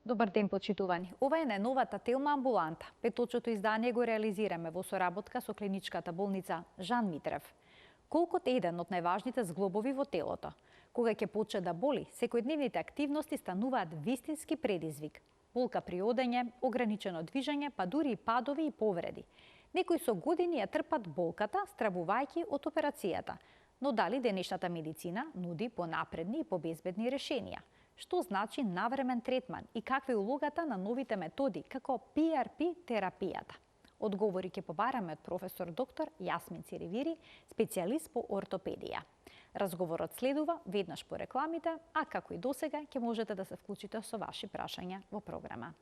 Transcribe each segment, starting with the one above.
Добар ден, почитувани. Ова е најновата Телма амбуланта. Петочното издание го реализираме во соработка со клиничката болница Жан Митрев. Колкот е еден од најважните зглобови во телото. Кога ќе почне да боли, секојдневните активности стануваат вистински предизвик. Болка при одење, ограничено движење, па дури и падови и повреди. Некои со години ја трпат болката, стравувајќи од операцијата. Но дали денешната медицина нуди понапредни и побезбедни решенија? Што значи навремен третман и каква е улогата на новите методи, како PRP терапијата? Одговори ќе побараме од професор доктор Јасмин Циревири, специјалист по ортопедија. Разговорот следува веднаш по рекламите, а како и досега ќе можете да се вклучите со ваши прашања во програма.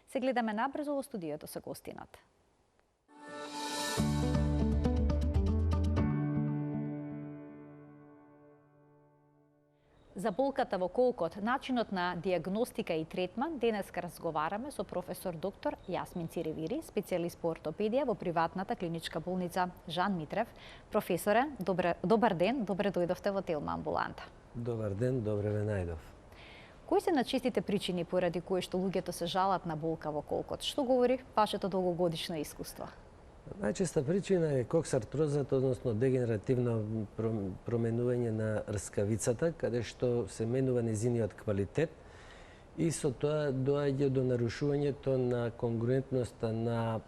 Се гледаме набрзо во студиото со гостинот. За болката во колкот, начинот на диагностика и третман, денеска разговараме со професор доктор Јасмин Циревири, специјалист по ортопедија во приватната клиничка болница Жан Митрев. Професоре, добар ден, добре дојдовте во Телма амбуланта. Добар ден, добре ве најдов. Кои се најчестите причини поради кои што луѓето се жалат на болка во колкот? Што говори вашето долгогодишно искуство? Најчеста причина е коксартрозата, односно дегенеративно променување на рскавицата, каде што се менува незиниот квалитет и со тоа доаѓа до нарушувањето на конгруентноста на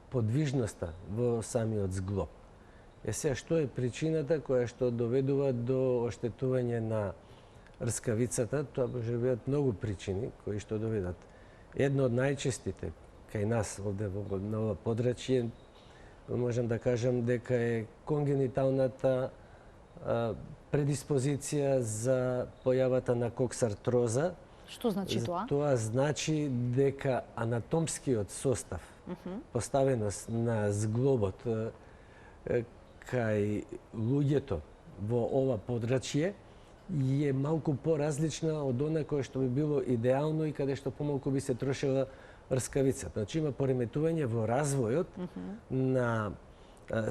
подвижноста во самиот зглоб. Сега, што е причината која што доведува до оштетување на рскавицата? Тоа може бидат многу причини кои што доведат. Една од најчестите кај нас овде во ова подрачје можам да кажам дека е конгениталната предиспозиција за појавата на коксартроза. Што значи тоа? Тоа значи дека анатомскиот состав, поставеност на зглобот кај луѓето во ова подрачје е малку поразлична од она кое што би било идеално и каде што помалку би се трошела рскавицата. Значи има пореметување во развојот на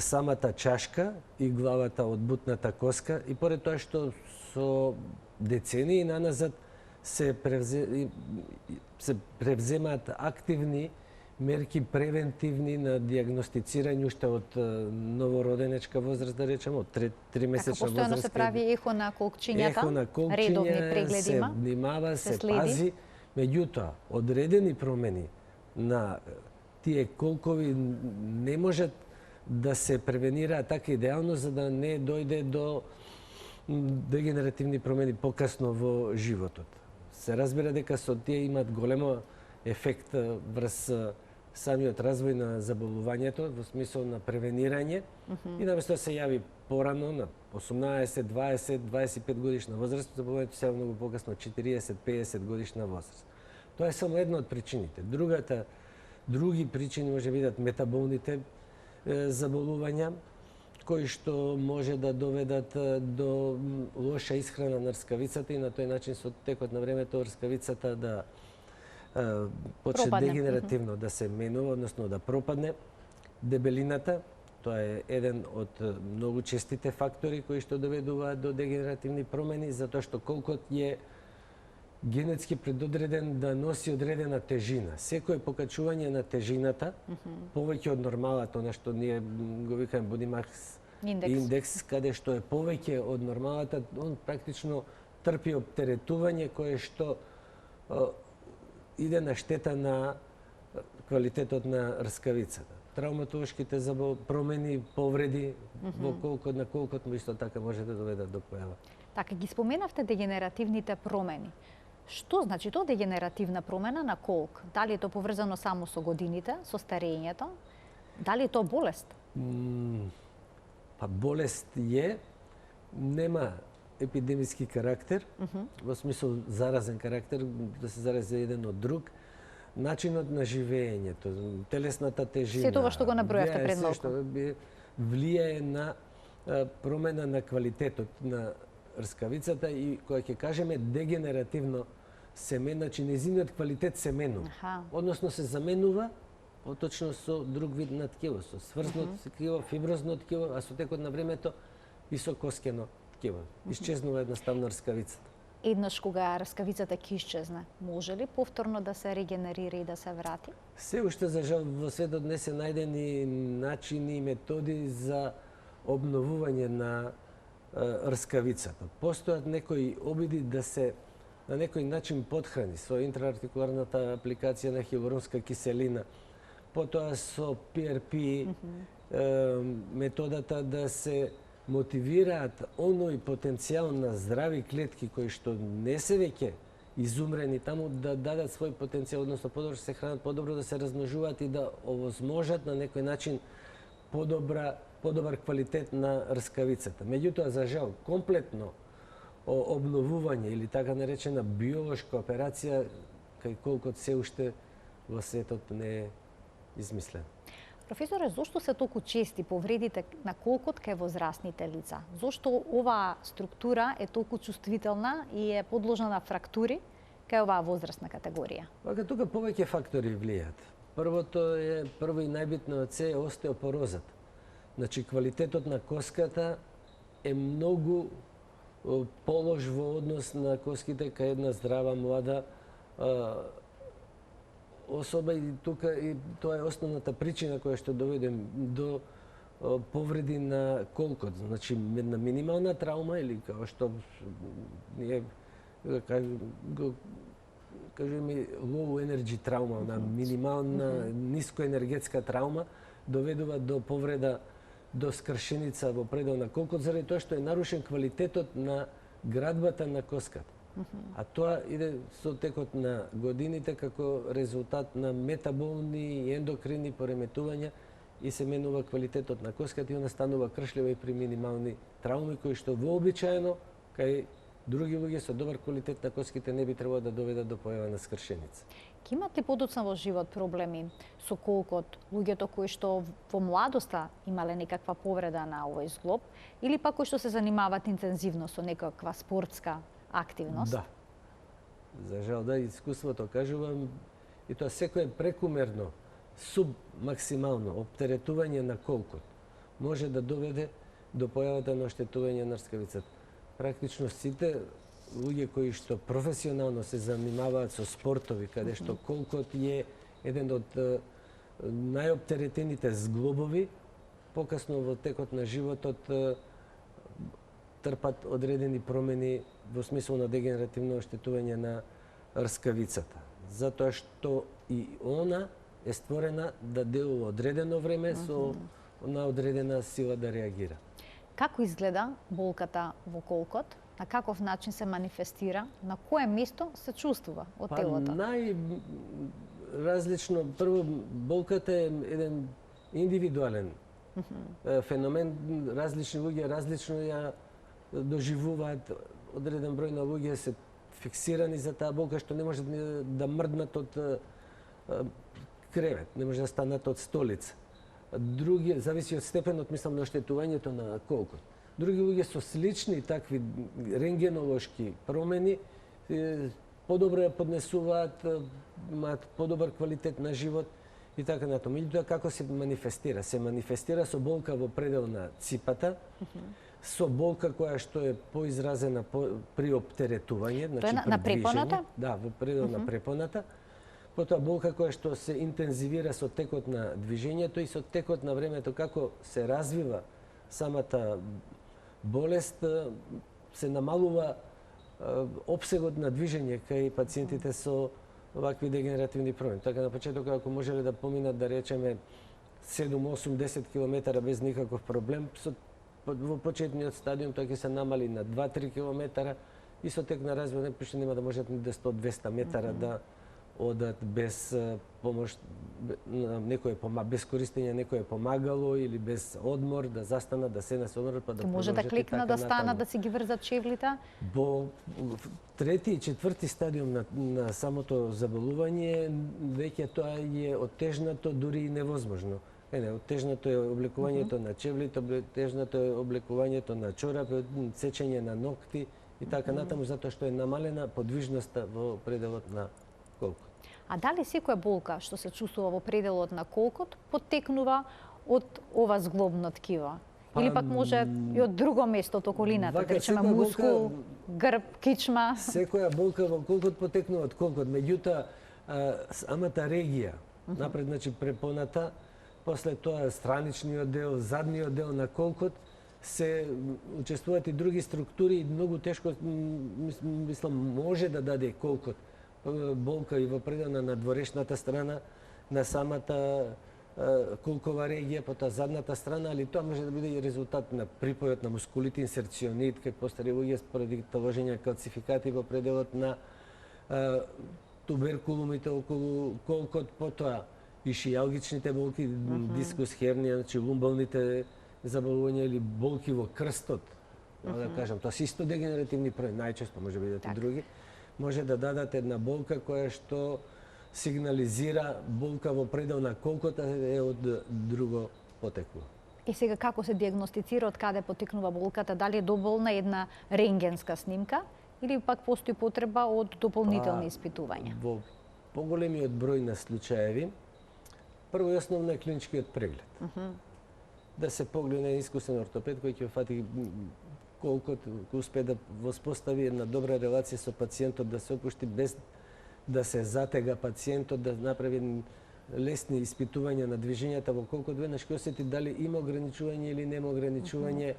самата чашка и главата од бутната коска и поред тоа што со децении наназад се превземаат активни мерки превентивни на диагностицирање уште од новороденечка возраст, да речеме, од 3-месечна возраст. Постојано се прави ехо на колкчињата, редовни прегледи има, се внимава, се пази. Меѓутоа, одредени промени на тие колкови не можат да се превенираат така идеално за да не дојде до дегенеративни промени покасно во животот. Се разбира дека со тие имат големо ефект врз самиот развој на заболувањето во смисол на превенирање и наместо да се јави порано на 18, 20, 25 годишна возраст, заболувањето се јави многу покасно 40, 50 годишна возраст. Тоа е само една од причините. Други причини може бидат метаболните заболувања, кои што може да доведат до лоша исхрана на рскавицата и на тој начин со текот на времето рскавицата да почне дегенеративно да се менува, односно да пропадне. Дебелината, тоа е еден од многу честите фактори кои што доведуваат до дегенеративни промени, затоа што колкот е генетски предодреден да носи одредена тежина. Секое покачување на тежината, повеќе од нормалата, она што ние го викаме body mass индекс, каде што е повеќе од нормалата, он практично трпи оптеретување кое што иде на штета на квалитетот на рскавицата. Травматолошките промени, повреди во колкот на колкот исто така може да доведат до појава. Така, ги споменавте дегенеративните промени. Што значи тоа дегенеративна промена на колк? Дали е тоа поврзано само со годините, со старењето? Дали е тоа болест? Болест е, нема епидемиски карактер, во смисол заразен карактер, да се зарази еден од друг. Начинот на живеењето, телесната тежина. Се тоа што го набројавте пред малку. Влијае на промена на квалитетот на рскавицата и која ќе кажеме дегенеративно се менува, значи незиниот квалитет се менува. Односно се заменува поточно со друг вид на ткиво, со сврзно ткиво, фиброзно ткиво, а со текот на времето и со коскено ќе исчезнува едноставно рскавицата. Еднаш кога рскавицата ќе исчезне, може ли повторно да се регенерира и да се врати? Се уште за жал во светот не се најдени начини и методи за обновување на рскавицата. Постојат некои обиди да се на некој начин потхрани со интраартикуларната апликација на хиалуронска киселина, потоа со PRP, методата да се мотивираат оној потенцијал на здрави клетки кои што не се веќе изумрени таму да дадат свој потенцијал, односно подобро се хранат, подобро да се размножуваат и да овозможат на некој начин подобар квалитет на рскавицата. Меѓутоа, за жал, комплетно обновување или така наречена биолошка операција кај колкот се уште во светот не е измислен. Професоре, зошто се толку чести повредите на колкот кај возрастните лица? Зошто оваа структура е толку чувствителна и е подложна на фрактури кај оваа возрастна категорија? Пака тука повеќе фактори влијаат. Прво и најбитно од се е остеопорозата. Значи, квалитетот на коската е многу полош во однос на коските кај една здрава млада особа и тука и тоа е основната причина која што доведе до повреди на колкот. Значи, една минимална траума или како што ние кажеме low energy траума, на минимална нискоенергетска траума доведува до повреда до скршеница во предел на колкот заради тоа што е нарушен квалитетот на градбата на коската. А тоа иде со текот на годините како резултат на метаболни и ендокрини пореметувања и се менува квалитетот на коската и она станува кршлива и при минимални трауми кои што вообичаено кај други луѓе со добар квалитет на коските не би требало да доведат до појава на скршеница. Ке имат ли подоцна во живот проблеми со колкот луѓето кои што во младоста имале некаква повреда на овој зглоб или пак кои што се занимаваат интензивно со некаква спортска активност? Да. За жал, да, искуството кажувам, и тоа секое прекумерно, субмаксимално оптеретување на колкот може да доведе до појавата на оштетување на рскавицата. Практично сите луѓе кои што професионално се занимаваат со спортови, каде што колкот е еден од најоптеретените зглобови, покасно во текот на животот трпат одредени промени во смисол на дегенеративно оштетување на рскавицата. Затоа што и она е створена да делува одредено време со на одредена сила да реагира. Како изгледа болката во колкот? На каков начин се манифестира? На кое место се чувствува од телото? Најразлично, прво, болката е еден индивидуален феномен. Различни луѓе различно ја доживуваат. Одреден број на луѓе се фиксирани за таа болка што не може да мрднат од кревет, не може да станат од столица. Други, зависи од степенот, мислам, на оштетувањето на колкот. Други луѓе со слични такви рентгенолошки промени подобро ја поднесуваат, имаат подобар квалитет на живот и така натаму. Меѓутоа, како се манифестира? Се манифестира со болка во предел на ципата, со болка која што е поизразена при оптеретување, значи на препоната? Да, во предел на препоната. Потоа болка која што се интензивира со текот на движењето и со текот на времето како се развива самата болест, се намалува опсегот на движење кај пациентите со вакви дегенеративни промени. Така на почеток ако можеле да поминат да речеме 7, 8, 10 км без никаков проблем, во почетниот стадиум тоа ќе се намали на 2-3 км и со тек на развој нема да можат ни до 100-200 метара да одат без помош без користење некое помагало или без одмор, да застанат, да седнат со одмор, па да може да кликнат, да станат, да си ги врзат чевлите? Во трети и четврти стадиум на самото заболување, веќе тоа е оттежнато, дури и невозможно. Оттежнато е облекувањето на чевлите, оттежнато е облекувањето на чорапи, сечење на ногти и така натаму, затоа што е намалена подвижноста во пределот на колкот. А дали секоја болка што се чувствува во пределот на колкот поттекнува од ова зглобно ткиво? Или пак може и од друго место од околината, да речеме мускул, грб, кичма. Секоја болка во колкот потекнува од колкот, меѓутоа самата регија, напред значи препоната, после тоа страничниот дел, задниот дел на колкот, се учествуваат и други структури и многу тешко, мислам, може да даде колкот болка и во пределна надворешната страна на самата колкова регија, потоа задната страна, али тоа може да биде и резултат на припојот на мускулите, инсерционит, кај постари луѓе поради таложење калцификати во пределот на туберкулумите околу колкот, потоа и шијалгичните болки, дискус хернија, значи лумбалните заболувања или болки во крстот, да кажам, тоа се исто дегенеративни пројави, најчесто може бидат и други, може да дадат една болка која што сигнализира болка во предел на колкот е од друго потекло. И сега како се диагностицира од каде потекнува болката? Дали е доволна една рентгенска снимка или пак постои потреба од дополнителни испитувања? Во поголемиот број на случаеви, прво и основно е клиничкиот преглед. Да се погледа на искусен ортопед кој ќе фати колкот, успее да воспостави една добра релација со пациентот, да се опушти без да се затега пациентот, да направи лесни испитувања на движењата во колкот, веднаш ќе осети дали има ограничување или нема ограничување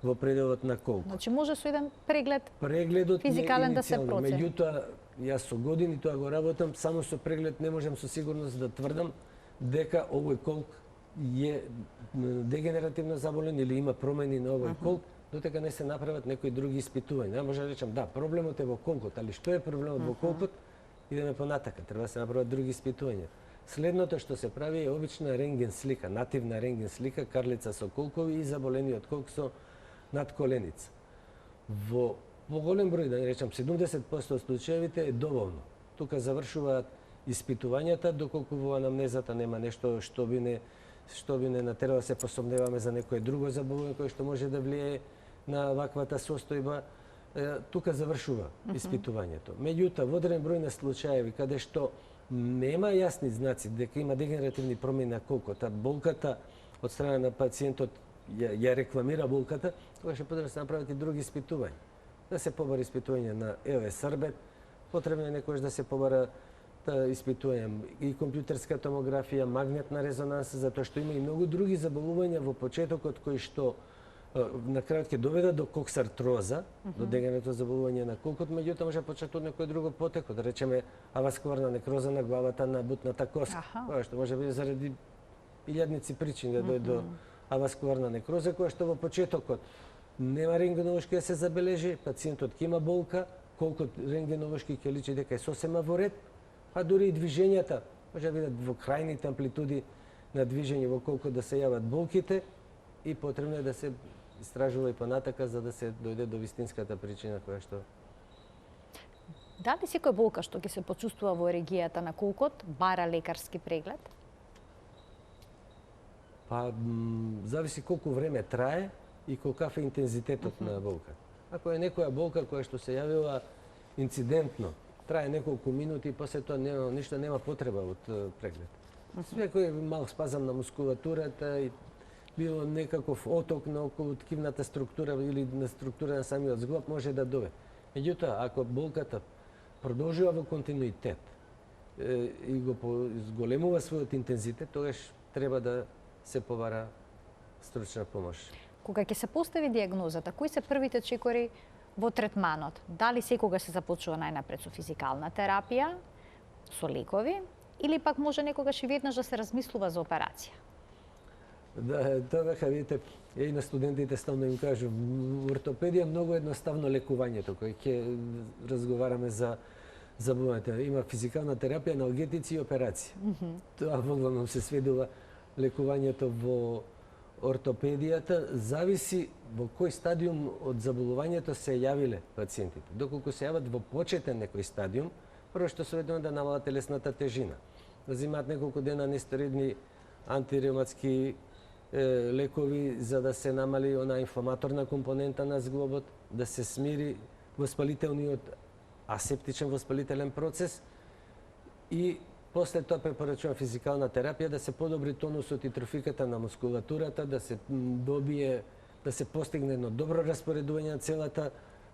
во пределот на колкот. Значи може со еден преглед Прегледот физикален да се иницијално, процени. меѓутоа јас со години тоа го работам, само со преглед не можам со сигурност да тврдам дека овој колк е дегенеративно заболен или има промени на овој колк, дотека не се направат некои други испитувања. Може да речам, да, проблемот е во колкот, али што е проблемот во колкот? Идеме понатака, треба да се направат други испитувања. Следното што се прави е обична рентген слика, нативна рентген слика, карлица со колкови и заболениот колк со надколеница. Во поголем број, да не речам 70% од случаевите е доволно. Тука завршуваат испитувањата, доколку во анамнезата нема нешто што би не натерало да се посомневаме за некое друго заболување кое што може да влијае на ваквата состојба, тука завршува испитувањето. Меѓутоа, во одреден број на случаеви каде што нема јасни знаци дека има дегенеративни промени на колкот, а болката од страна на пациентот ја рекламира болката, тогаш е потребно да се направат и други испитувања. Да се побара испитување на ЕОС-рбет, потребно е некојаш да се побара испитување и компјутерска томографија, магнетна резонанса, затоа што има и многу други заболувања во почетокот кои што на крајот ќе доведат до коксартроза, до дегенеративно заболување на колкот, меѓутоа може да почнат од некој друго потекло, да речеме аваскуларна некроза на главата, на бутната коска, која што може да биде заради илјадници причини да дојде до аваскуларна некроза, која што во почетокот нема рентгеновошки да се забележи, пациентот ќе има болка, колкот рентгеновошки ќе личи дека е сосема во ред, а дури и движењата може да бидат во крајните амплитуди на движење во колкот да се јават болките и потребно е да се истражува и понатака за да се дојде до вистинската причина која што... Дали секоја болка што ќе се почувствува во регијата на колкот бара лекарски преглед? Па, зависи колку време трае и колкав е интензитетот на болка. Ако е некоја болка која што се јавила инцидентно, трае неколку минути и после тоа нема ништо, нема потреба од преглед. Секој мал спазам на мускулатурата и било некаков оток на околу ткивната структура или на структура на самиот зглоб може да доведе. Меѓутоа, ако болката продолжува во континуитет и го зголемува својот интензитет, тогаш треба да се побара стручна помош. Кога ќе се постави диагнозата, кои се првите чекори во третманот? Дали секогаш се започува најнапред со физикална терапија, со лекови, или пак може некогаш и веднаш да се размислува за операција? Да, тоа беха, видите, и на студентите стално им кажу, ортопедија многу едноставно лекувањето, кој ќе разговараме за заболувањето. Има физикална терапија, аналгетици и операција. Тоа воглавном се сведува лекувањето во ортопедијата, зависи во кој стадиум од заболувањето се јавиле пациентите. Доколку се јават во почетен некој стадиум, прво што се ведува да намалат телесната тежина, да земаат неколку дена нестероидни антиреуматски лекови за да се намали она инфламаторна компонента на зглобот, да се смири воспалителниот асептичен воспалителен процес и после тоа препорачува физикална терапија да се подобри тонусот и трофиката на мускулатурата, да се добие да се постигне едно добро распоредување на целата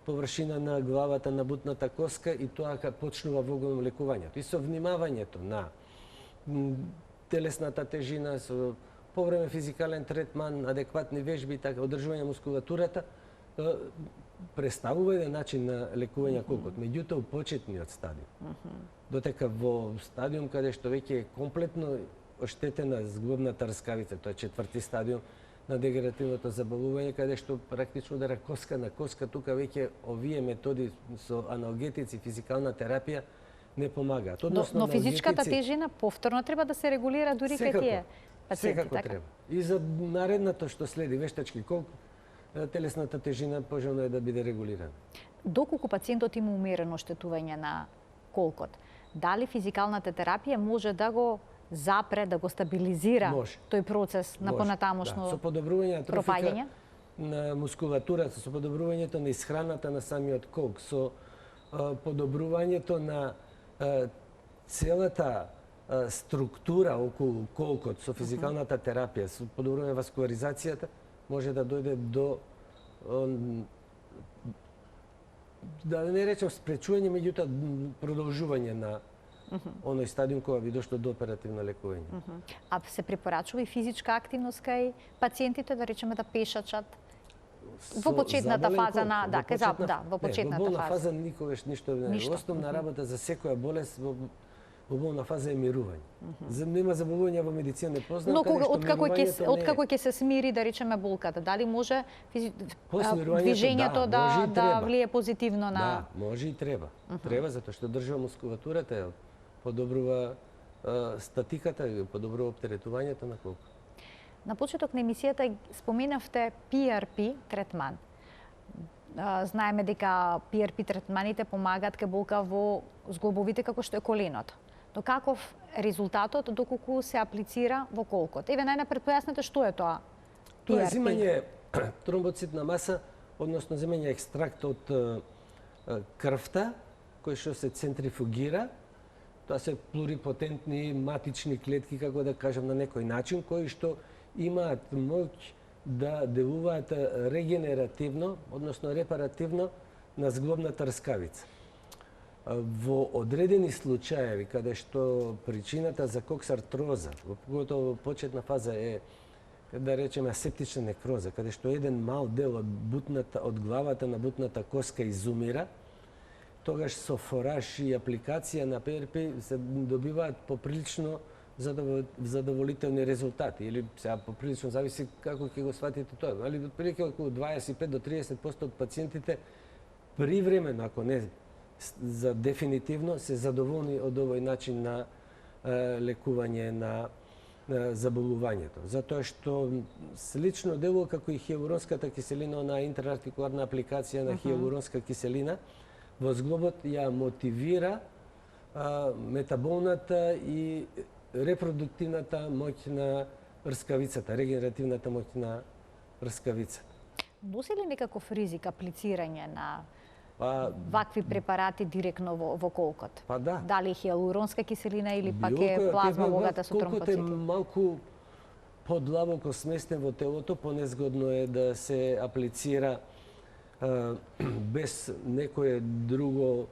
површина на главата на бутната коска и тоа почнува во голем лекувањето. И со внимавањето на телесната тежина, со повреме физикален третман, адекватни вежби, така одржување мускулатурата, представува еден начин на лекување колкот. Меѓутоа, у почетниот стадиум, дотека во стадиум каде што веќе е комплетно оштетена зглобната рскавица, тоа е 4ти стадиум на дегенеративното заболување, каде што практично удара коска на коска, тука веќе овие методи со аналгетици, физикална терапија не помагаат. Но физичката тежина повторно треба да се регулира дури кај тие пациенти, секако така? треба. И за наредното што следи, вештачки колку телесната тежина пожелно е да биде регулирана. Доколку пациентот има умерено оштетување на колкот, дали физикалната терапија може да го запре, да го стабилизира тој процес на понатамошно со подобрување на пропаѓање на мускулатурата, со подобрувањето на исхраната на самиот колк, со подобрувањето на целата структура околу колкот, со физикалната терапија, со подобрување васкуларизацијата, може да дојде до да не речем спречување, меѓутоа продолжување на оној стадиум кога би дошло до оперативно лекување. А се препорачува и физичка активност кај пациентите, да речеме да пешачат во почетната фаза на во почетната фаза. Во болна фаза никогаш ништо не е. Основна работа за секоја болест во болна фаза е мирување. Нема заболување во медицина не познат, но откако ќе се смири, да речеме, болката, дали може движењето да влие позитивно на... Да, може и треба. Треба, затоа што држува мускулатурата, подобрува статиката, подобрува оптеретувањето на колку. На почеток на емисијата споменавте PRP третман. Знаеме дека PRP третманите помагаат кај болка во зглобовите како што е коленото. Но каков резултатот доколку се аплицира во колкот? Еве најнапред појаснете што е тоа PRP. Тоа е земање тромбоцитна маса, односно земање екстракт од крвта, кој што се центрифугира. Тоа се плурипотентни матични клетки, како да кажам на некој начин, кои што имаат моќ да делуваат регенеративно, односно репаративно на зглобната рскавица. Во одредени случаеви, каде што причината за коксартроза, поготово во почетна фаза е, да речеме, асептична некроза, каде што еден мал дел од главата на бутната коска изумира, тогаш со фораж и апликација на PRP се добиваат поприлично задоволителни резултати. Или сега поприлично зависи како ќе го сватите тоа. Али отприлike околу 25 до 30% од пациентите привремено, ако не за дефинитивно, се задоволни од овој начин на лекување на заболувањето. Затоа што слично делува како и хиалуронската киселина, на интраартикуларна апликација на хиалуронска киселина, во зглобот ја мотивира метаболната и репродуктивната моќ на рскавицата, регенеративната моќ на рскавицата. Носи ли некаков ризик аплицирање на вакви препарати директно во колкот? Па да. Дали хиалуронска киселина или пак е плазма богата со тромбоцити? Колкот е малку подлабоко сместен во телото, понезгодно е да се аплицира без некое друго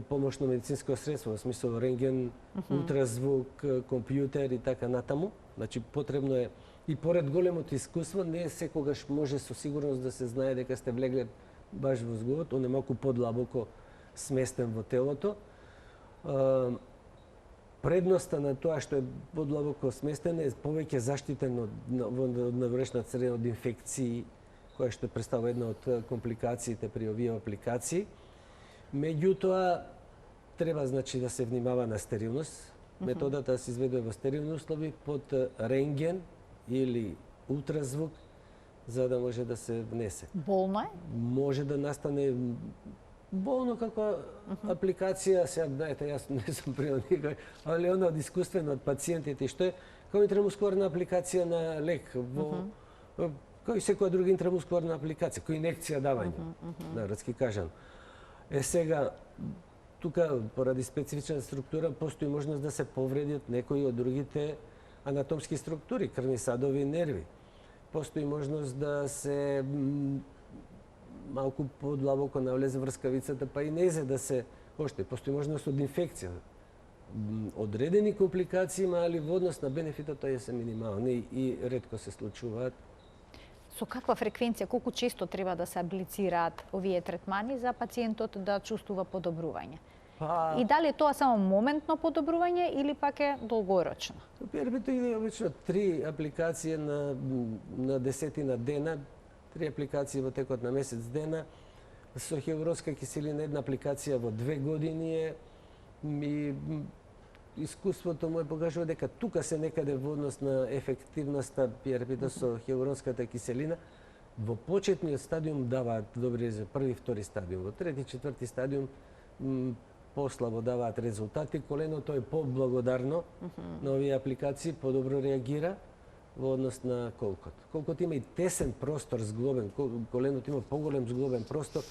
помошно медицинско средство, во смисол рентген, ултразвук, компјутер и така натаму. Значи, потребно е, и поред големото искуство, не е секогаш може со сигурност да се знае дека сте влегле баш во зглобот, он е малку подлабоко сместен во телото. Предноста на тоа што е подлабоко сместен е повеќе заштитен од наврешна црена од инфекции, која што представува една од компликациите при овие апликации. Меѓутоа, треба значи да се внимава на стерилност. Методата се изведува во стерилни услови под рентген или ултразвук, за да може да се внесе. Болно е? Може да настане болно како апликација, сега знаете, јас не сум приел никој, али она од искуствено од пациентите, што е како интрамускуларна апликација на лек, кој секоја друга интрамускуларна апликација, кој инекција давање, народски кажано. Сега, тука, поради специфична структура, постои можност да се повредат некои од другите анатомски структури, крвни садови и нерви. постои можност да се малку подлабоко навлезе врскавицата, па и незе да се оште. Постои можност од инфекција. Одредени компликации има, али во однос на бенефитот тие се минимални и ретко се случуваат. Со каква фреквенција, колку често треба да се аплицираат овие третмани за пациентот да чувствува подобрување? И дали е тоа само моментно подобрување или пак е долгорочно? PRP е обично 3 апликации на десетина дена, 3 апликации во текот на месец дена. Со хиалуронска киселина една апликација во 2 години е и искуството му покажува дека тука се некаде во однос на ефективноста PRP-та со хиалуронската киселина. Во почетниот стадиум даваат добри за први и втори стадиум. Во трети и четврти стадиум послабо даваат резултати. Коленото е поблагодарно на овие апликации, подобро реагира во однос на колкот. Колкот има и тесен простор зглобен, коленото има поголем зглобен простор,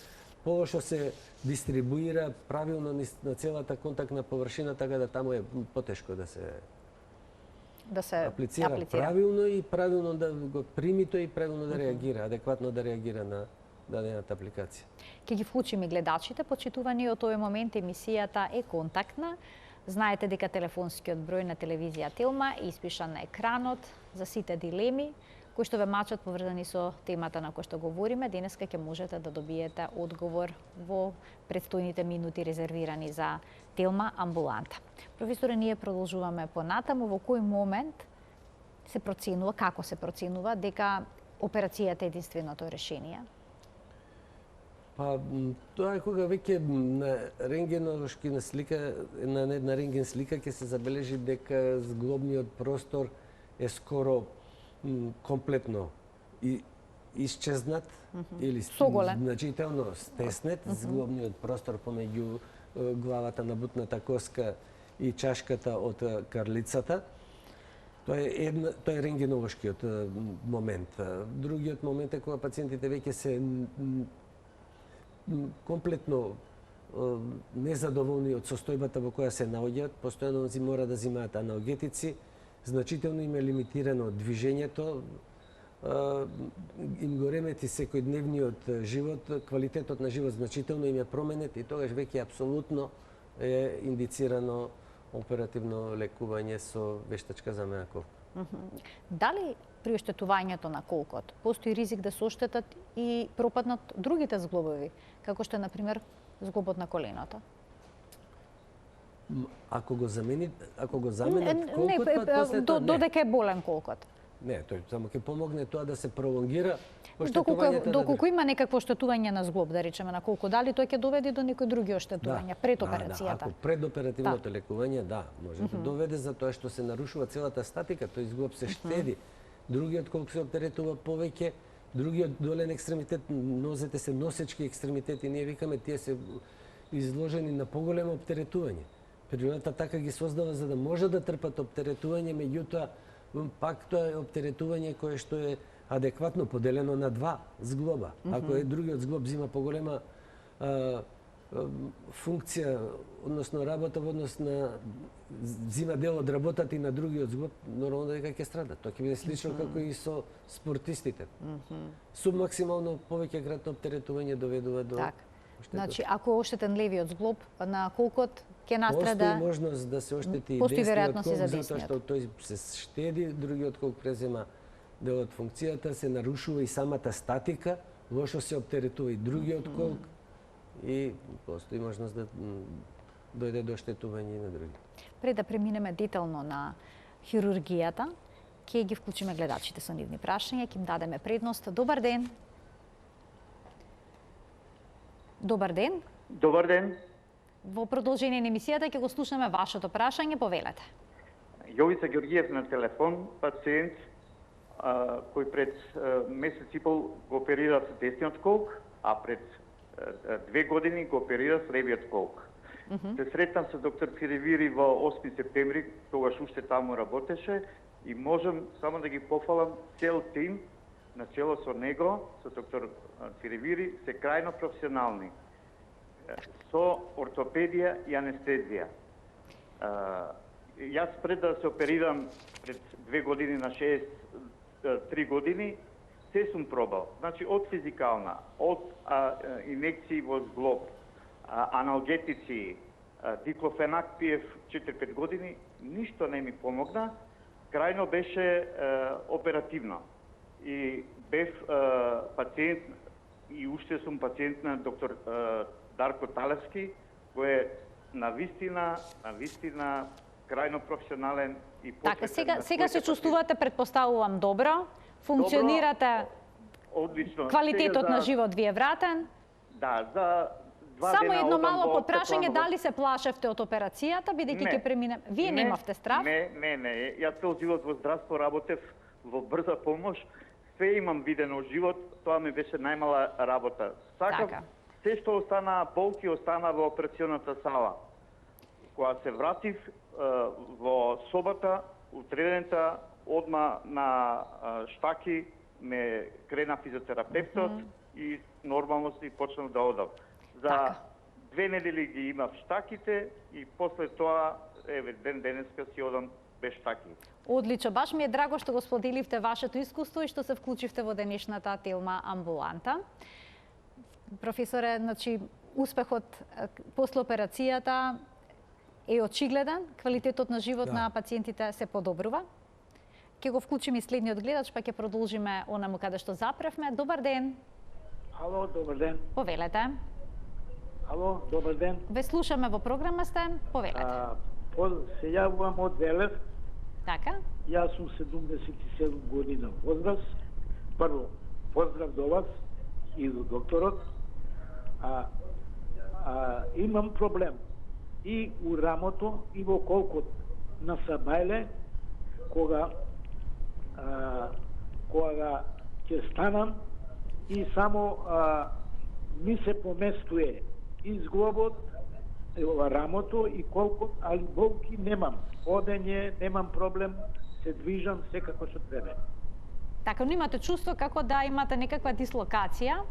повошто се дистрибуира правилно на целата контактна површина, така да таму е потешко да се аплицира правилно и правилно да го прими тој и правилно да реагира, адекватно да реагира на дадената апликација. Ке ги вклучиме гледачите, почитувани од овој момент емисијата е контактна. Знаете дека телефонскиот број на телевизија Телма е испишан на екранот за сите дилеми кои што ве мачат поврзани со темата на која што говориме. Денеска ќе можете да добиете одговор во предстојните минути резервирани за Телма амбуланта. Професоре, ние продолжуваме понатаму. Во кој момент се проценува, како се проценува дека операцијата е единственото решение? Па, тоа е кога веќе на рентгенолошки на слика, на една рентген слика ќе се забележи дека зглобниот простор е скоро комплетно исчезнат или значително стеснет, зглобниот простор помеѓу главата на бутната коска и чашката од карлицата. Тоа е рентгенолошкиот момент. Другиот момент е кога пациентите веќе се комплетно незадоволни од состојбата во која се наоѓаат, постојано си мора да земаат аналгетици, значително им е лимитирано движењето, им го ремети секојдневниот живот, квалитетот на живот значително им е променет и тогаш веќе апсолутно е индицирано оперативно лекување со вештачка замена колка. Дали при оштетувањето на колкот постои ризик да се оштетат и пропаднат другите зглобови, како што е, например, зглобот на коленото? Ако го заменат колкот, после тоа не. Додека е болен колкот. Не, тој само ќе помогне тоа да се пролонгира Доколку има некакво оштетување на зглоб, да речеме, на колку, дали тој ќе доведе до некои други оштетувања пред операцијата? Ако пред оперативното лекување, може да доведе за тоа што се нарушува целата статика, тој зглоб се штеди. Другиот колку се оптеретува повеќе, другиот долен екстремитет, нозете се носечки екстремитети, ние викаме, тие се изложени на поголемо оптеретување. Природата така ги создава за да може да трпат оптеретување, меѓутоа пак тоа е оптеретување кое што е адекватно поделено на 2 зглоба. Ако е другиот зглоб зима поголема функција, односно работа во однос на зима дел од работата и на другиот зглоб, нормално дека ќе страда. Тоа ќе биде слично како и со спортистите. Субмаксимално повеќе кратно оптеретување доведува до Значи, ако е оштетен левиот зглоб на колкот, ќе настрада... Постои можност да се оштети и десниот колк, затоа што тој се штеди, другиот колк презема дел од функцијата, се нарушува и самата статика, лошо се оптеретува и другиот колк и постои можност да дојде до оштетување на други. Пред да преминеме детално на хирургијата, ќе ги вклучиме гледачите со нивни прашања, ќе им дадеме предност. Добар ден! Добар ден! Добар ден! Во продолжение на емисијата ќе го слушаме вашето прашање, повелете. Јовица Георгиев на телефон, пациент кој пред месец и пол го оперира со десниот колк, а пред 2 години го оперира со левиот колк. Се сретнав со доктор Фиревири во 8 септември, тогаш уште таму работеше и можам само да ги пофалам цел тим, на чело со него, со доктор Фиревири, се крајно професионални. Со ортопедија и анестезија. Јас пред да се оперирам пред 2 години на 3 години, се сум пробал. Значи од физикална, од инекции во зглоб, аналгетици, диклофенак пиев 4-5 години, ништо не ми помогна. Крајно беше оперативно. И бев пациент, и уште сум пациент на доктор Дарко Талевски, кој е навистина крајно професионален и Така, посветен. сега се чувствувате, предпоставувам, добро, функционирате, одлично. квалитетот на живот ви е вратен. Да, за 2 Само дена едно одам мало во подпрашање, Капланово. дали се плашевте од операцијата, бидејќи ќе премине... Вие немавте страв? Не. Јас цел живот во здравство работев во брза помош. Све имам видено живот, тоа ми беше најмала работа. Сакам, Така. се што остана болки, остана во операционата сала. Кога се вратив во собата, утредента, одма на штаки, ме крена физиотерапевтот и нормално си почнав да одам. За Така. 2 недели ги имав штаките и после тоа, денеска си одам без штаки. Одлично, баш ми е драго што го споделивте вашето искуство и што се вклучивте во денешната Телма амбуланта. Професоре, значи, успехот после операцијата е очигледен, квалитетот на живот на пациентите се подобрува. Ќе го вклучиме и следниот гледач, па ќе продолжиме онаму каде што запревме. Добар ден, Ало, добар ден. повелете. Ало, добар ден. Ве слушаме во програма сте, повелете. Се јавувам од Велев. Така? Јас сум 77 година возраст. Прво, поздрав до вас и до докторот. Имам проблем и у рамото и во колкот на сабајле, кога ќе станам и само ми се поместуе и зглобот, рамото и колкот, али болки немам. Одење, немам проблем, се движам секако што треба. Така, но имате чувство како да имате некаква дислокација.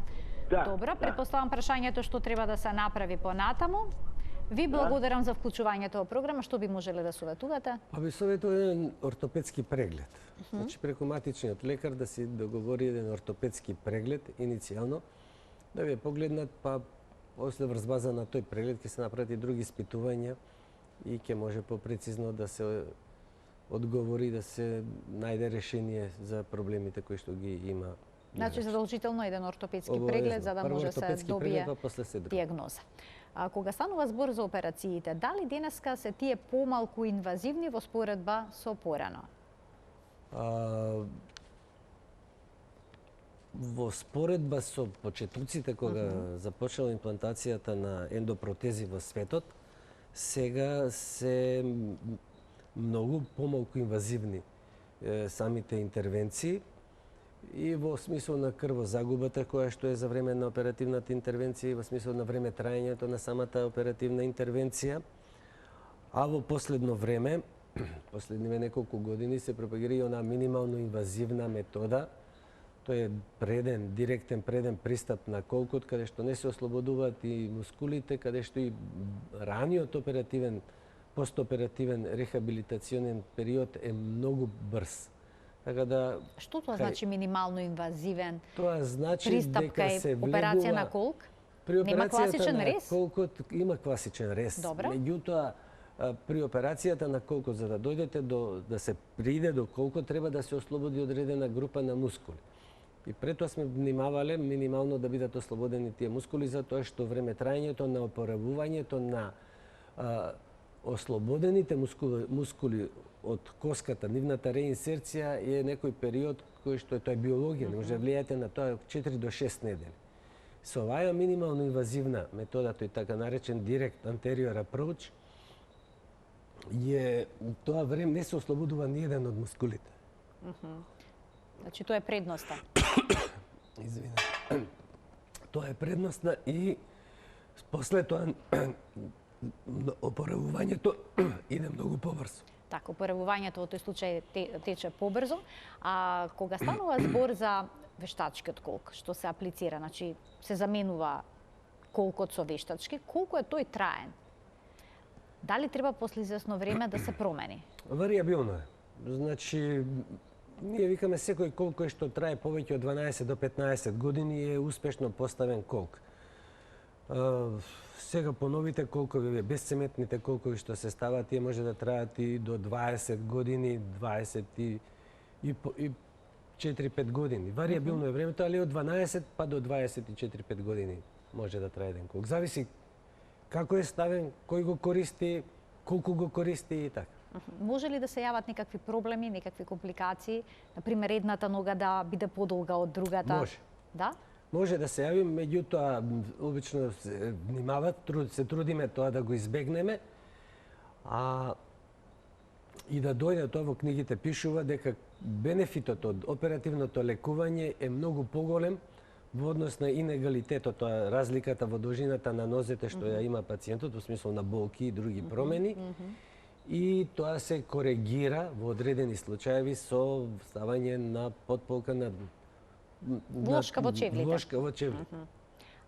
Да, Добро, да. предпоставам прашањето што треба да се направи понатаму. Ви благодарам за вклучувањето во програма. Што би можеле да советувате? Па би советувал еден ортопедски преглед. Значи преку матичниот лекар да си договори еден ортопедски преглед иницијално, да ви погледнат, па после врз база на тој преглед ќе се направат и други испитувања и ќе може попрецизно да се одговори, да се најде решение за проблемите кои што ги има. Значи задолжително еден ортопедски Обавезно. преглед за да Прво може се ортопедски добие преглед, па после се друго. дијагноза. А кога станува збор за операциите, дали денеска се тие помалку инвазивни во споредба со порано? Во споредба со почетоците кога започнала имплантацијата на ендопротези во светот, сега се многу помалку инвазивни самите интервенции и во смисол на крвозагубата која што е за време на оперативната интервенција и во смисол на време траењето на самата оперативна интервенција. А во последно време, последниве неколку години, се пропагира и она минимално инвазивна метода. Тој е директен преден пристап на колкот, каде што не се ослободуваат и мускулите, каде што и раниот оперативен, постоперативен рехабилитационен период е многу брз. Така да Што тоа значи минимално инвазивен тоа значи пристап дека кај се операција на влегува колк? при Нема операцијата класичен на рез? колкот има класичен рез. Добро. Меѓутоа при операцијата на колкот за да дојдете да се приде до колкот треба да се ослободи одредена група на мускули. И претоа сме внимавале минимално да бидат ослободени тие мускули за тоа што време траењето на опоравувањето на ослободените мускули од коската, нивната реинсерција е некој период кој што тоа е биологија, не може да влијаете на тоа 4 до 6 недели. Со оваа минимално инвазивна метода, тој така наречен direct anterior approach, тоа време не се ослободува ни еден од мускулите. Значи тоа е предноста. Извинете. Тоа е предноста и после тоа опоравувањето иде многу побрзо. Така, опоравувањето во тој случај тече побрзо, а кога станува збор за вештачкиот колк, што се аплицира, значи се заменува колкот со вештачки, колку е тој траен? Дали треба после извесно време да се промени? Варијабилно е. Значи, ние викаме секој колк кој што трае повеќе од 12 до 15 години е успешно поставен колк. Сега по новите колкови, безцементните колкови што се стават, тие може да траат и до 20 години, 20 и 4-5 години. Вариабилно е времето, али од 12 па до 24-5 години може да трае еден колк. Зависи како е ставен, кој го користи, колку го користи и така. Може ли да се јават некакви проблеми, некакви компликации? Например, едната нога да биде подолга од другата? Може. Да? Може да се јави, меѓутоа обично се внимават, се трудиме тоа да го избегнеме. И да дојде тоа во книгите пишува дека бенефитот од оперативното лекување е многу поголем во однос на инегалитетот, тоа разликата во должината на нозете што ја има пациентот, во смисла на болки и други промени. И тоа се коригира во одредени случаеви со ставање на подполка на влошка во чевлите. Влошка во чевлите.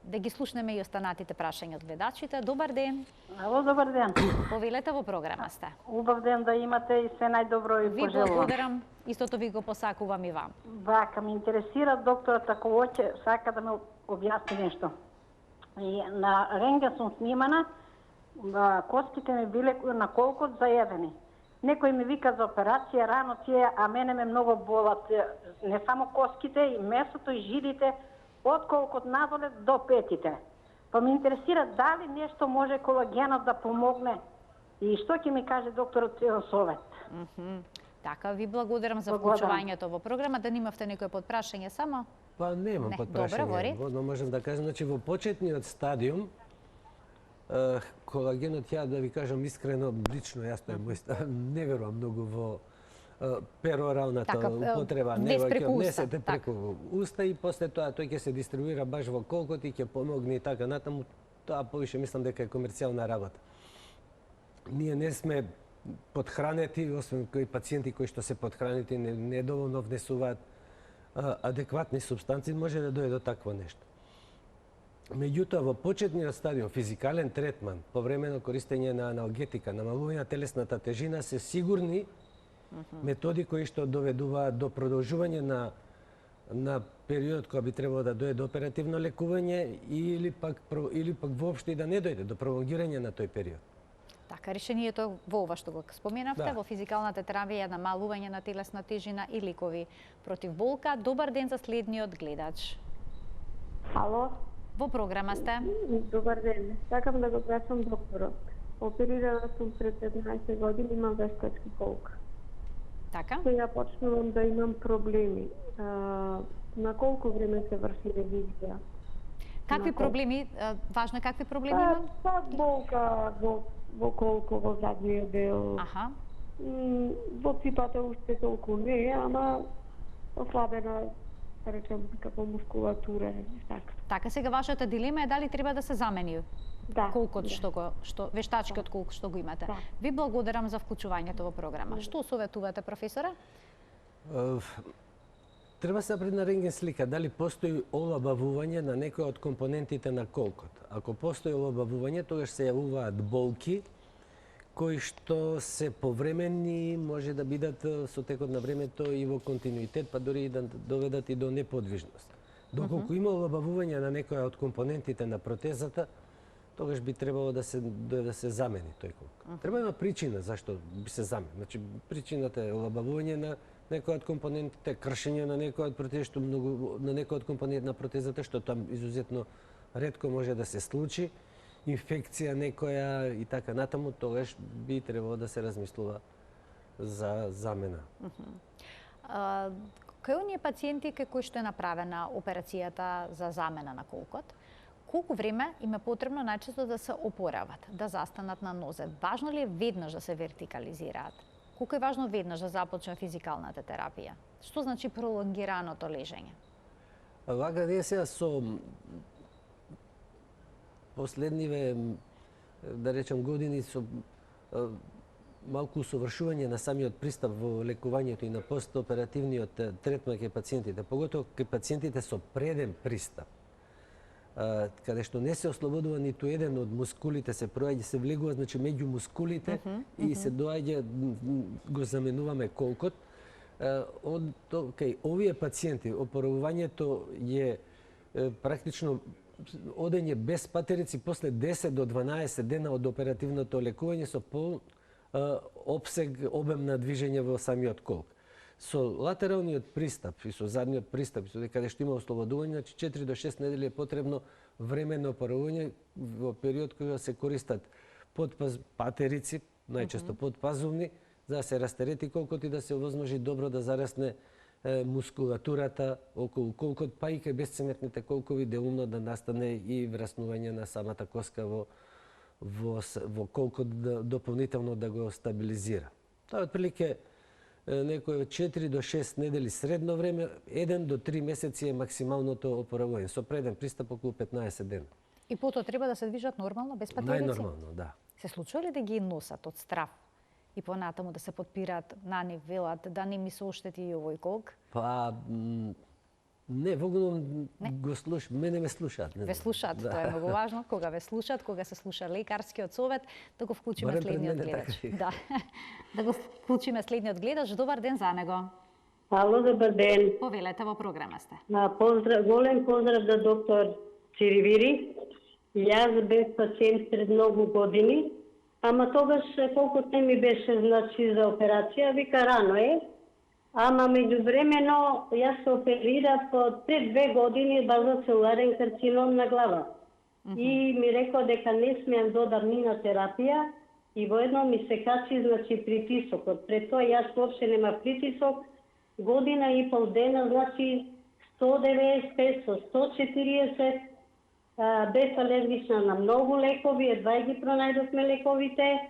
Да ги слушнеме и останатите прашања од гледачите. Добар ден. Ало, добар ден. Повелете, во програма сте. Убав ден да имате и се најдобро ви Ви пожелувам. благодарам, истото ви го посакувам и вам. Вака, ме интересира докторот ако hoće, сака да ме објасни нешто. И на рентген сум снимана, коските ми биле на колкот заедени. Некој ми вика за операција рано тие, а мене ме многу болат не само коските, и месото, и жилите, од колкот надоле до петите. Па ме интересира дали нешто може колагенот да помогне и што ќе ми каже докторот совет. Така, ви благодарам за Благодарам. вклучувањето во програма. Да немавте некој подпрашање само? Па немам Не, подпрашање. добро, вори. Водно можам да кажам, значи во почетниот стадиум колагенот, ја да ви кажам искрено, лично јас тој мој став, не верувам многу во пероралната Така, употреба, без ќе преку уста, однесете преку уста и после тоа тој ќе се дистрибуира баш во колкот и ќе помогне и така натаму. Тоа повише мислам дека е комерцијална работа. Ние не сме подхранети, освен кои пациенти кои што се подхранети не доволно внесуваат адекватни супстанции, може да дојде до такво нешто. Меѓутоа, во почетниот стадиум физикален третман, по време на користење на аналгетика, намалување на телесната тежина, се сигурни методи кои што доведуваат до продолжување на периодот кога би требало да дојде до оперативно лекување или пак воопшто и да не дојде до пролонгирање на тој период. Така, решението во ова што го споменавте, Да. во физикалната терапија, намалување на телесна тежина и лекови против болка. Добар ден за следниот гледач. Ало, Во програма сте. добар ден. Сакам да го прашам докторот. Оперирана сум пред 15 години, имам вештачки колка. Така? Сега почнувам да имам проблеми. На колку време се врши ревизија? Какви На проблеми, важно е какви проблеми Па, имам? па болка во колко, во задниот дел. Аха. Во ципата уште толку не, ама ослабена, да речем, како мускулатура, така. Така, сега вашата дилема е дали треба да се замени Да. колкот да. што вештачкиот колк што го имате. Да. Ви благодарам за вклучувањето во програма. Што советувате, професоре? Треба се направи на рентген слика дали постои олабавување на некој од компонентите на колкот. Ако постои олабавување, тогаш се јавуваат болки кои што се повременни, може да бидат со текот на времето и во континуитет, па дури и да доведат и до неподвижност. Доколку има олабавување на некоја од компонентите на протезата, тогаш би требало да се замени тој колк. Треба има причина зашто би се замени. Значи причината е олабавување на некој од компонентите, кршење на некој од протеза, што на некој од компонент на протезата, што там изузетно ретко може да се случи, инфекција некоја и така натаму, тогаш би требало да се размислува за замена. Кај оние пациенти кај кои што е направена операцијата за замена на колкот, колку време им е потребно најчесто да се опорават, да застанат на нозе? Важно ли е веднаш да се вертикализираат? Колку е важно веднаш да започне физикалната терапија? Што значи пролонгираното лежење? Вака ние сега со последниве, да речем, години со малку усовршување на самиот пристап во лекувањето и на постоперативниот третман кај пациентите, поготово кај пациентите со преден пристап, каде што не се ослободува ниту еден од мускулите, се влегува, значи, меѓу мускулите и се доаѓа, го заменуваме колкот. кај овие пациенти опоравувањето е практично одење без патерици после 10 до 12 дена од оперативното лекување со пол обсег, обем на движење во самиот колк. Со латералниот пристап и со задниот пристап, со каде што има ослободување, значи 4 до 6 недели е потребно време на опоравување во период кога се користат патерици, најчесто подпазувни, за да се растерети колкот и да се овозможи добро да зарасне мускулатурата околу колкот, па и кај безцеметните колкови, делумно да настане и враснување на самата коска во колкот дополнително да го стабилизира. Тоа е отприлике некој 4 до 6 недели средно време, 1 до 3 месеци е максималното опоравување, со преден пристап околу 15 дена. И потоа треба да се движат нормално, без патерици? Најнормално, да. Се случува ли да ги носат од страв и понатаму да се подпираат на нив, велат да не ми се оштети и овој колк? Па, не, вогу го мене ме слушаат. Ве слушаат, тоа е многу важно. Кога ве слушаат, кога се слуша лекарскиот совет, да го вклучиме Барем следниот пред мене гледач. така. Да. Да го вклучиме следниот гледач. Добар ден за него. Ало, добар ден. Повелете, во програма сте. Голем поздрав за доктор Циривири. Јас бев пациент пред многу години, ама тогаш колкот не ми беше значи за операција, вика рано е. Ама меѓувремено јас се оперирав пред 2 години базоцелуларен карцином на глава. И ми рекол дека не смеам да одам ни на терапија и воедно ми се качи значи притисокот. Пред тоа јас воопште нема притисок. Година и пол дена, значи 195 со 140, бев алергична на многу лекови, едва ги пронајдовме лековите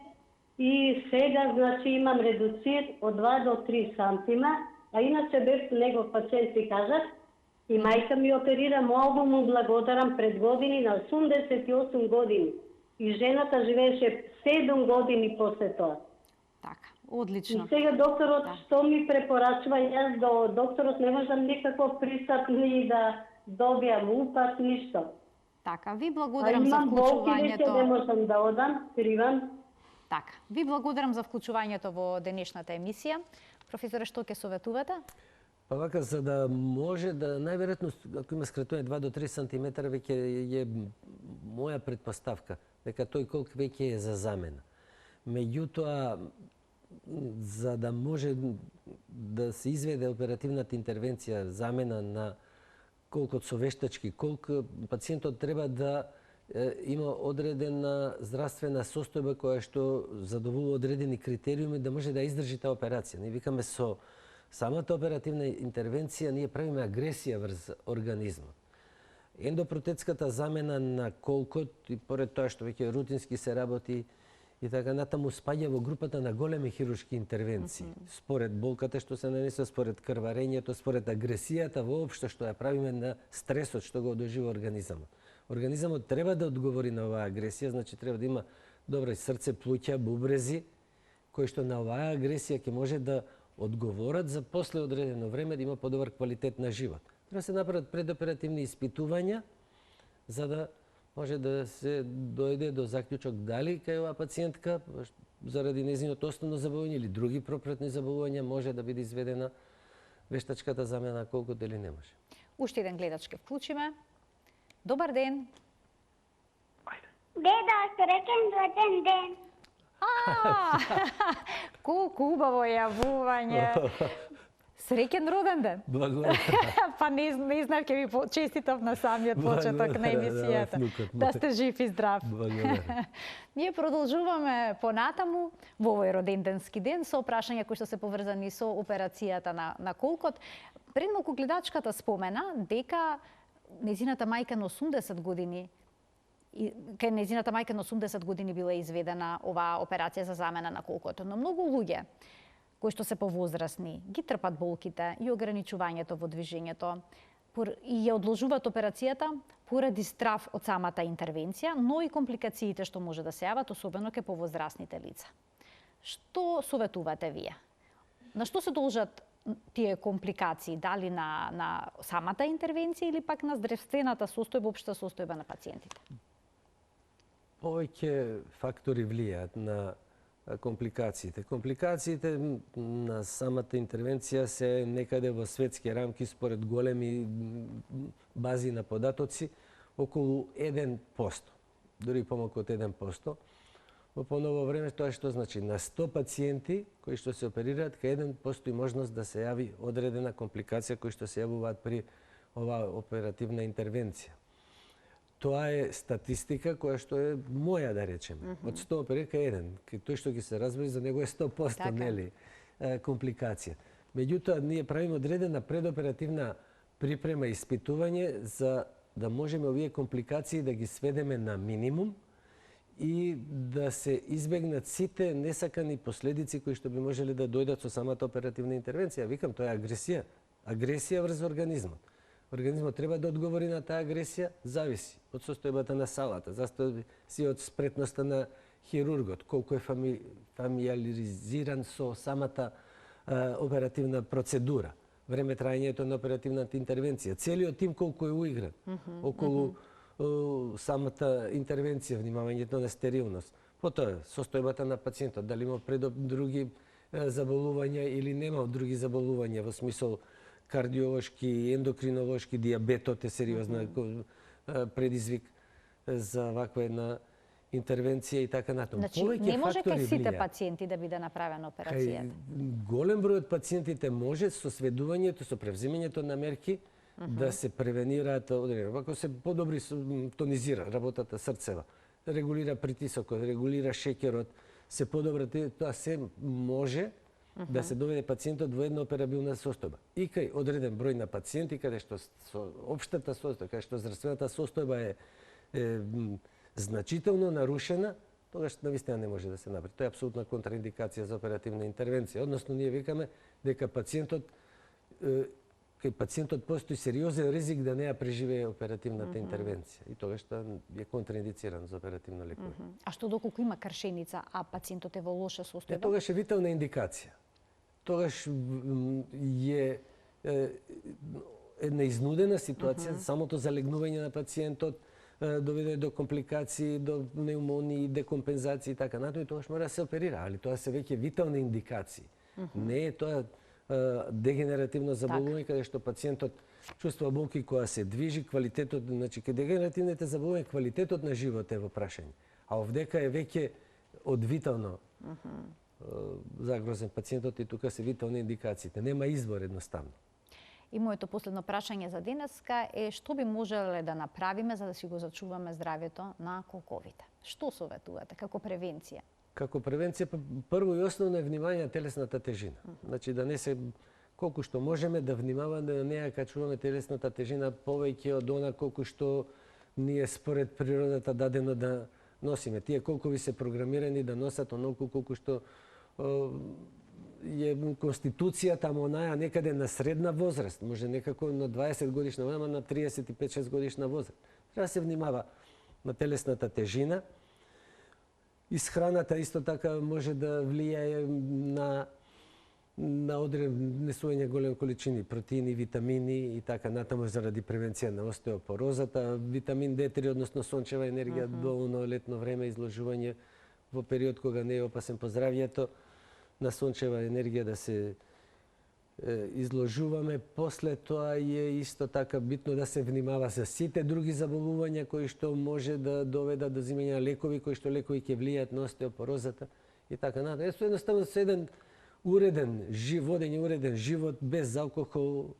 и сега значи имам редуцир од 2 до 3 сантима, а иначе бев негов пациент ви кажат и мајка ми оперира, многу му благодарам пред години на 88 години и жената живееше 7 години после тоа. Така, одлично. И сега докторот што ми препорачува, јас до докторот не можам никаков пристап ни да добијам упат, ништо. Така, ви благодарам за вклучувањето. Имам болки, не можам да одам, кривам. Така, ви благодарам за вклучувањето во денешната емисија. Професоре, што ќе советувате? Па вака, за да може да, најверојатно, ако има скратување 2 до 3 сантиметра, веќе е моја предпоставка, дека тој колк веќе е за замена. Меѓутоа, за да може да се изведе оперативната интервенција, замена на колкот со вештачки колк, пациентот треба да има одредена здравствена состојба која што задоволува одредени критериуми да може да издржи таа операција. Ние викаме со самата оперативна интервенција ние правиме агресија врз организмот. Ендопротетската замена на колкот и поред тоа што веќе рутински се работи и така натаму спаѓа во групата на големи хируршки интервенции. Според болката што се нанесува, според крварењето, според агресијата воопшто што ја правиме на стресот што го доживува организмот. Организмот треба да одговори на оваа агресија, значи треба да има добро срце, плуќа, бубрези, кои што на оваа агресија ќе може да одговорат за после одредено време да има подобар квалитет на живот. Треба да се направат предоперативни испитувања за да може да се дојде до заклучок дали кај оваа пациентка заради нејзиното основно заболување или други пропратни заболувања може да биде изведена вештачката замена колкото или не може. Уште еден гледач ке вклучиме. Добар ден. Деда, среќен роден ден. Колку убаво јавување. Среќен роден ден. Благодарам. Па не знам, ќе ви честитав на самиот почеток на емисијата. Да сте жив и здрав. Благодарам. Ние продолжуваме понатаму во овој роденденски ден со прашања кои што се поврзани со операцијата на колкот. Пред малку гледачката спомена дека нејзината мајка на 80 години кај нејзината мајка на 80 години била изведена оваа операција за замена на колкото. Но многу луѓе кои што се повозрасни ги трпат болките и ограничувањето во движењето и ја одложуваат операцијата поради страв од самата интервенција, но и компликациите што може да се јават, особено кај повозрасните лица. Што советувате вие? На што се должат тие компликации, дали на самата интервенција или пак на здравствената состојба, општа состојба на пациентите? Повеќе фактори влијаат на компликациите. Компликациите на самата интервенција се некаде во светски рамки според големи бази на податоци околу 1%, дури помалку од 1%. Во поново време тоа што значи на 100 пациенти кои што се оперираат, кај 1 постои можност да се јави одредена компликација кои што се јавуваат при оваа оперативна интервенција. Тоа е статистика која што е моја, да речеме. Од 100 оперека 1. Тој што ќе се разбери, за него е 100%, така, нели, компликација. Меѓутоа, ние правиме одредена предоперативна припрема и испитување за да можеме овие компликации да ги сведеме на минимум и да се избегнат сите несакани последици кои што би можеле да дојдат со самата оперативна интервенција. Викам, тоа е агресија. Агресија врз организмот. Организмот треба да одговори на таа агресија, зависи од состојбата на салата, зависи од спретноста на хирургот, колку е фамилиаризиран со самата оперативна процедура, време траењето на оперативната интервенција, целиот тим колку е уигран околу самата интервенција, внимавањето на стерилност. Потоа, состојбата на пациентот, дали има други заболувања или нема други заболувања, во смисол кардиолошки, ендокринолошки, диабетот е сериозна предизвик за ваква една интервенција и така натаму. Значи, не може кај сите пациенти да биде направена операцијата? Голем број од пациентите може со сведувањето, со превземањето на мерки да се превенираат одредено. Ако се подобри тонизира работата срцева, регулира притисокот, регулира шеќерот, се подобра, тоа се може да се доведе пациентот во една операбилна состојба. И кај одреден број на пациенти, каде што со општата состојба, каде што здравствената состојба е значително нарушена, тогаш навистина не може да се направи. Тоа е апсолутна контраиндикација за оперативна интервенција. Односно, ние викаме дека кај пациентот постои сериозен ризик да не ја преживее оперативната интервенција. И тогаш тоа е контраиндициран за оперативно лекување. А што доколку има кршеница, а пациентот е во лоша состојба? Тогаш е витална индикација. Тогаш е една изнудена ситуација, самото залегнување на пациентот доведе до компликации, до пневмонии, декомпензации и така натаму, и тогаш мора да се оперира, али тоа се веќе витални индикации. Не е тоа дегенеративно заболување каде што пациентот чувствува болки кога се движи, квалитетот, значи кај дегенеративните заболувања квалитетот на живот е во прашање. А овдека е веќе од витално загрозен пациентот и тука се витални индикациите. Нема избор едноставно. И моето последно прашање за денеска е што би можеле да направиме за да си го зачуваме здравјето на колковите? Што советувате како превенција? Како превенција, прво и основно е внимание на телесната тежина. Значи да не се колку што можеме да внимаваме да не ја качуваме телесната тежина повеќе од она колку што ние според природата дадено да носиме. Тие колкови се програмирани да носат онолку колку што е конституцијата, ама онаја некаде на средна возраст, може некако на 20 годишна, ама на 35-6 годишна возраст. Треба да се внимава на телесната тежина. Исхраната исто така може да влијае на однесување големи количини протеини, витамини и така натаму заради превенција на остеопорозата, витамин D3, односно сончева енергија, доволно летно време, изложување во период кога не е опасен по здравјето, на сончева енергија да се изложуваме. После тоа е исто така битно да се внимава за сите други заболувања кои што може да доведат до земење на лекови, кои што лекови ќе влијаат на остеопорозата и така натаму. Едноставно се еден уреден живот без алкохол,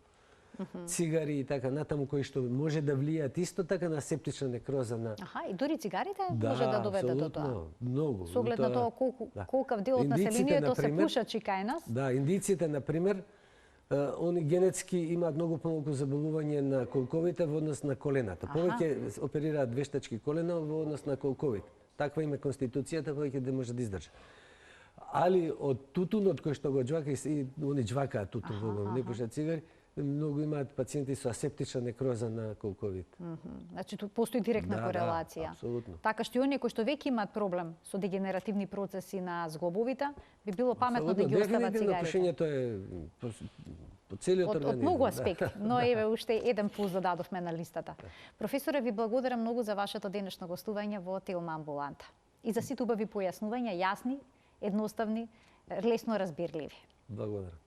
цигари и така натаму, кои што може да влијаат исто така на септична некроза на... И дури цигарите може да доведат до тоа. Многу. Со оглед на тоа колкав дел од населението се пушачи кај нас? Да, индиците, например, они генетски имаат многу помалку заболување на колковите во однос на колената. Повеќе оперираат вештачки колена во однос на колковите. Таква има конституцијата, повеќе да може да издржи. Али од тутунот кој што го џвака и они џвакаат тутун во огромни, не пушат цигари, многу имаат пациенти со асептична некроза на колковите. Значи тут постои директна корелација. Апсолутно. Така што и оние кои што веќе имаат проблем со дегенеративни процеси на зглобовите, би било паметно да ги остават цигарите. Пушењето е по целиот организм. Од многу аспекти, но еве уште еден плюс додадовме на листата. Професоре, ви благодарам многу за вашето денешно гостување во Телма амбуланта. И за сите убави појаснувања, јасни, едноставни, лесно разбирливи. Благодарам.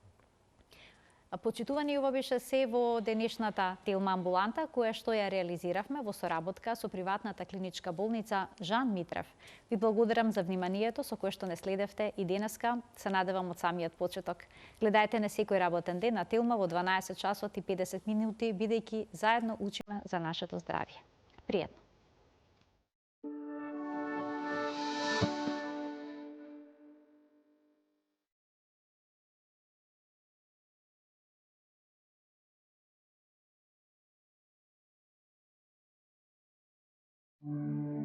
Почитувани, ова беше се во денешната телма амбуланта, која што ја реализиравме во соработка со приватната клиничка болница Жан Митрев. Ви благодарам за вниманието со кое што не следевте и денеска. Се надевам од самиот почеток. Гледајте не секој работен ден на телма во 12 часот и 50 минути, бидејќи заедно учиме за нашето здравје. Пријатно! Thank you.